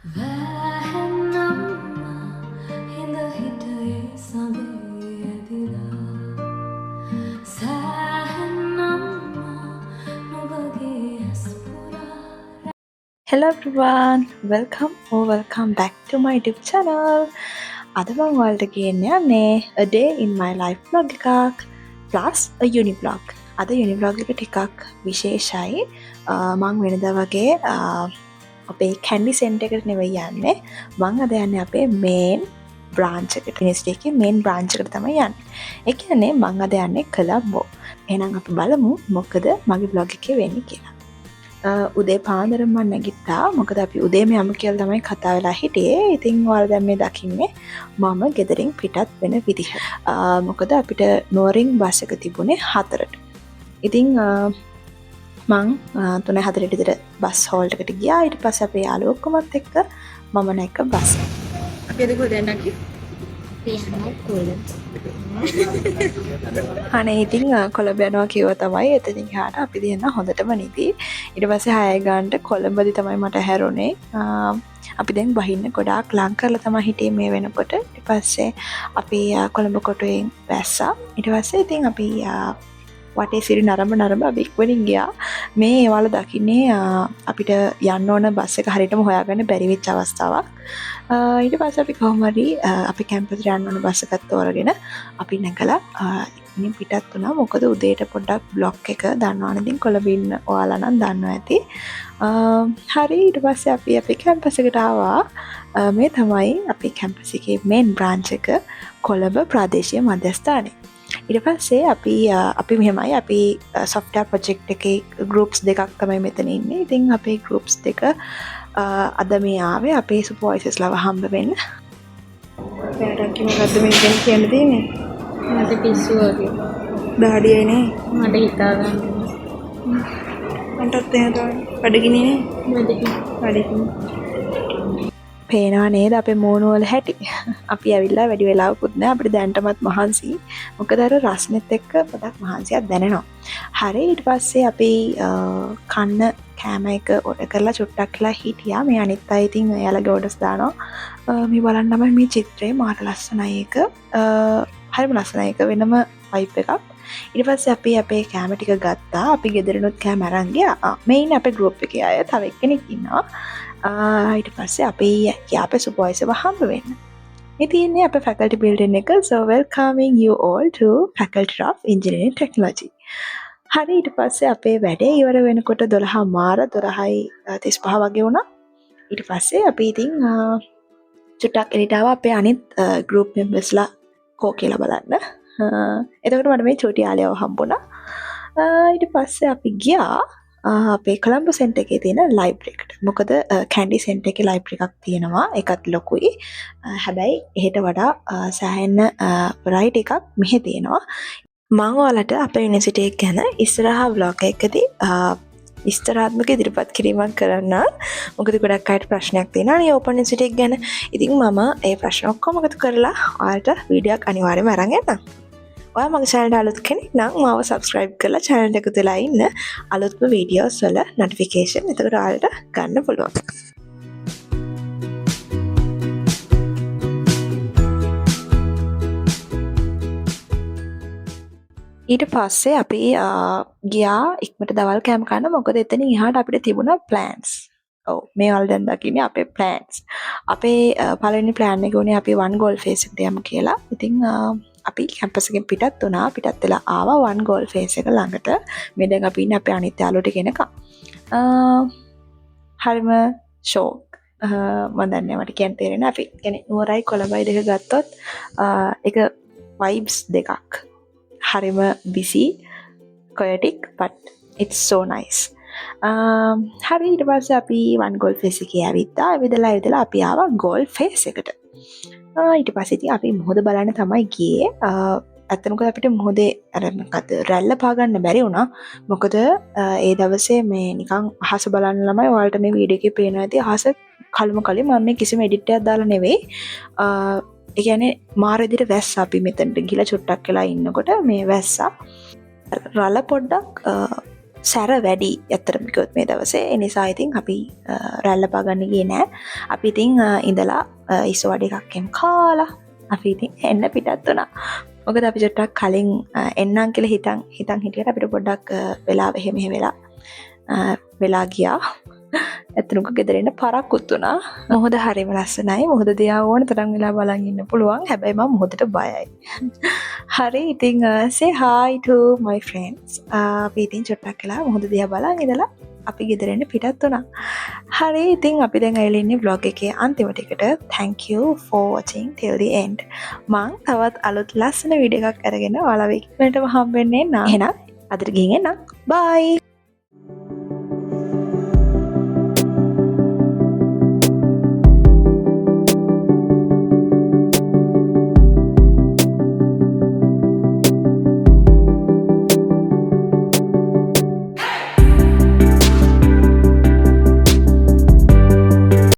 වැහැන්නම්මා හිඳ හිටයේ සඳේ ඇදිලා සෑහෙන්නම්මා නුඹගේ ඇස් පුරා. Hello everyone, welcome back to my YouTube channel. අද මම ඔයාලට කියන්න යන්නේ a day in my life vlog එකක් plus a uni vlog. අද uni vlog එක ටිකක් විශේෂයි. මම වෙනදා වගේ අපේ කැන්ඩි සෙන්ටර් එකට නෙවෙයි යන්නේ. මම අද යන්නේ අපේ මේන් බ්‍රාන්ච් එකට. යුනිවර්සිටි එකේ මේන් බ්‍රාන්ච් එකට තමයි යන්නේ. ඒ කියන්නේ මම අද යන්නේ කොළඹ. එහෙනම් අපි බලමු මොකද මගේ vlog එකේ වෙන්නේ කියලා. උදේ පාන්දර මම නැගිට්ටා. මොකද අපි උදේම යමු කියලා තමයි කතා වෙලා හිටියේ. ඉතින් ඔයාලා දැන් මේ දකින්නේ මම ගෙදරින් පිටත් වෙන විදිහ. මොකද අපිට නුවරින් බස් එක තිබුණේ 4ට. ඉතින් මං 3:04 විතර බස් හෝල්ට් එකට ගියා. ඊට පස්සේ අපේ යාළුවෝ ඔක්කොමත් එක්ක මම නැග්ග බස් එක. අපි එද කොහෙද යන්නේ? අනේ ඉතින් කොළඹ යනවා කිව්වා තමයි. එතනින් එහාට අපි දෙන්න හොඳටම නිදි. ඊට පස්සේ 6 ගානට කොළඹදි තමයි මට හැරුණේ. අපි දැන් බහින්න ගොඩාක් ලං කරලා තමයි හිටියේ මේ වෙනකොට. ඊට පස්සේ අපි කොළඹ කොටුවෙන් වැස්සා. ඊට පස්සේ ඉතින් අපි වටේ සිරි නරඹ අපි ඉක්මනින් ගියා. මේ ඒවල දකින්නේ අපිට යන්න ඕන බස් එක හරියටම හොයාගන්න බැරි වෙච්ච අවස්ථාවක්. ඊට පස්සේ අපි කොහොම හරි අපි කැම්පස් යන්න ඕන බස් එකක් තෝරගෙන අපි නැගලා ඉක්මනින් පිටත් වුණා. මොකද උදේට පොඩ්ඩක් බ්ලොක් එක දන්නවනේ ඉතින් කොළඹ ඉන්න ඔයාලා නම් දන්නවා ඇති. හරි ඊට පස්සේ අපි අපේ කැම්පස් එකට ආවා. මේ තමයි අපේ කැම්පස් එකේ මේන් බ්‍රාන්ච් එක කොළඹ ප්‍රාදේශීය මධ්‍යස්ථානයේ. ඊට පස්සේ අපි මෙහෙමයි අපි software project එකේ groups දෙකක් තමයි මෙතන ඉන්නේ. ඉතින් අපේ groups දෙක අද මේ ආවේ අපේ supervisors ලව හම්බ වෙන්න. එයාට මොකද්ද මේ ගැන කියන්න තියෙන්නේ? මට පිස්සු වගේ. දාඩියයි නේ. මට හිතා ගන්න. මටත් එහෙම තමයි. බඩගිනි නේ. බඩගිනි. පේනවා නේද අපේ මූණු වල හැටි. අපි ඇවිල්ලා වැඩි වෙලාවකුත් නෑ. අපිට දැනටමත් මහන්සි. මොකද අර රස්නෙත් එක්ක පොඩක් මහන්සියක් දැනෙනවා. හරි ඊට පස්සේ අපි කන්න කෑම එක ඕඩර් කරලා චුට්ටක් කියලා හිටියා. මේ අනිත් අය ඉතින් එයාලගේ ඕඩර්ස් දානවා. මේ බලන්නම මේ චිත්‍රය මාර ලස්සනයි එක. හරිම ලස්සනයි එක වෙනම වයිබ් එකක්. ඊට පස්සේ අපි අපේ කෑම ටික ගත්තා. අපි ගෙදරිනුත් කෑම අරන් ගියා. මේ ඉන්නේ අපේ group එකේ අය. තව එක්කෙනෙක් ඉන්නවා. ඊට පස්සේ අපි අපේ සුපර්වයිසර්ව හම්බ වෙන්න. මේ තියෙන්නේ අපේ faculty building එක. So welcoming you all to Faculty of Engineering Technology. හරි ඊට පස්සේ අපේ වැඩේ ඉවර වෙනකොට 12:35 වගේ වුණා. ඊට පස්සේ අපි ඉතින් චුට්ටක් එළියට ආවා අපේ අනිත් group membersලා කෝ කියලා බලන්න. එතකොට මට මේ චූටි යාළුවව හම්බුණා. ඊට පස්සේ අපි ගියා අපේ කොළඹ සෙන්ටර් එකේ තියෙන ලයිබ්‍රරි එකට. මොකද කැන්ඩි සෙන්ටර් එකේ ලයිබ්‍රරි එකක් තියෙනවා. ඒකත් ලොකුයි. හැබැයි එහෙට වඩා සෑහෙන variety එකක් මෙහෙ තියෙනවා. මම ඔයාලට අපේ යුනිවර්සිටි එක ගැන ඉස්සරහා vlog එකකදී විස්තරාත්මක ඉදිරිපත් කිරීමක් කරන්න. මොකද ගොඩක් අයට ප්‍රශ්නයක් තියෙනවා නේ ඕපන් යුනිවර්සිටි එක ගැන. ඉතින් මම ඒ ප්‍රශ්න ඔක්කොම එකතු කරලා ඔයාලට වීඩියෝ එකක් අනිවාර්යයෙන්ම අරන් එන්නම්. ඔයා මගේ channel එක අලුත් කෙනෙක් නම් මාව subscribe කරලා channel එකට වෙලා ඉන්න. අලුත්ම videos වල notification එතකොට ඔයාලට ගන්න පුළුවන්. ඊට පස්සේ අපි ගියා ඉක්මනට දවල් කෑම කන්න. මොකද එතනින් එහාට අපිට තිබුණා plans. ඔව් මේ වල දැන් දකින්නේ අපේ plans. අපේ පළවෙනි plan එක උනේ අපි one goal face එකට යමු කියලා. ඉතින් අපි කැම්පස් එකෙන් පිටත් වුණා. පිටත් වෙලා ආවා one goal face එක ළඟට. මේ දැන් අපි ඉන්නේ අපේ අනිත් යාළුවෝ ටික එනකම්. හරිම ෂෝක්. මම දන්නේ මට කියන්න තේරෙන්නේ අපි කියන්නේ නුවරයි කොළඹයි දෙක ගත්තොත් ඒක vibes දෙකක්. හරිම busy, chaotic, but it's so nice. හරි ඊට පස්සේ අපි one goal face එකේ ඇවිත්තා. ඇවිදලා අපි ආවා goal face එකට. ඊට පස්සේ ඉතින් අපි මොහොත බලන්න තමයි ගියේ. ඇත්තටම අපිට මොහොතේ අර මොකද රැල්ල පා ගන්න බැරි වුණා. මොකද ඒ දවසේ මේ නිකන් අහස බලන්න ළමයි ඔයාලට මේ වීඩියෝ එකේ පේනවා ඇති අහස කළුම කලේ මම මේ කිසිම එඩිට් එකක් දාලා නෙවෙයි. ඒ කියන්නේ මාර විදිහට වැස්සා අපි මෙතනට ගිහලා චුට්ටක් වෙලා ඉන්නකොට මේ වැස්සා රළ පොඩ්ඩක් සැර වැඩි ඇත්තටම කිව්වොත් මේ දවසේ. ඒ නිසා ඉතින් අපි රැල්ල පාගන්න ගියේ නෑ. අපි ඉතින් ඉඳලා ඉස්සුවඩ එකක් එම් කාලා අපි ඉතින් එන්න පිටත් වුණා. මොකද අපි චුට්ටක් කලින් එන්නම් කියලා හිතන් හිටියට අපිට පොඩ්ඩක් වෙලාව එහෙම වෙලා ගියා. ඇත්තටම ගෙදර එන්න පරක්කුත් වුණා. මොහොත හරිම ලස්සනයි. මොහොත දිහා ඕන තරම් වෙලා බලන් ඉන්න පුළුවන්. හැබැයි මම මොහොතට බයයි. හරි ඉතින් say hi to my friends. අපි ඉතින් චුට්ටක් වෙලා මොහොත දිහා බලන් ඉඳලා අපි ගෙදර එන්න පිටත් වුණා. හරි ඉතින් අපි දැන් ඇවිල්ලා ඉන්නේ vlog එකේ අන්තිමට එකට. Thank you for watching till the end. මං තවත් අලුත් ලස්සන වීඩියෝ එකක් අරගෙන ඔයාලව ඉක්මනටම හම්බෙන්නේ නා. එහෙනම් අදට ගිහින් එන්න. Bye.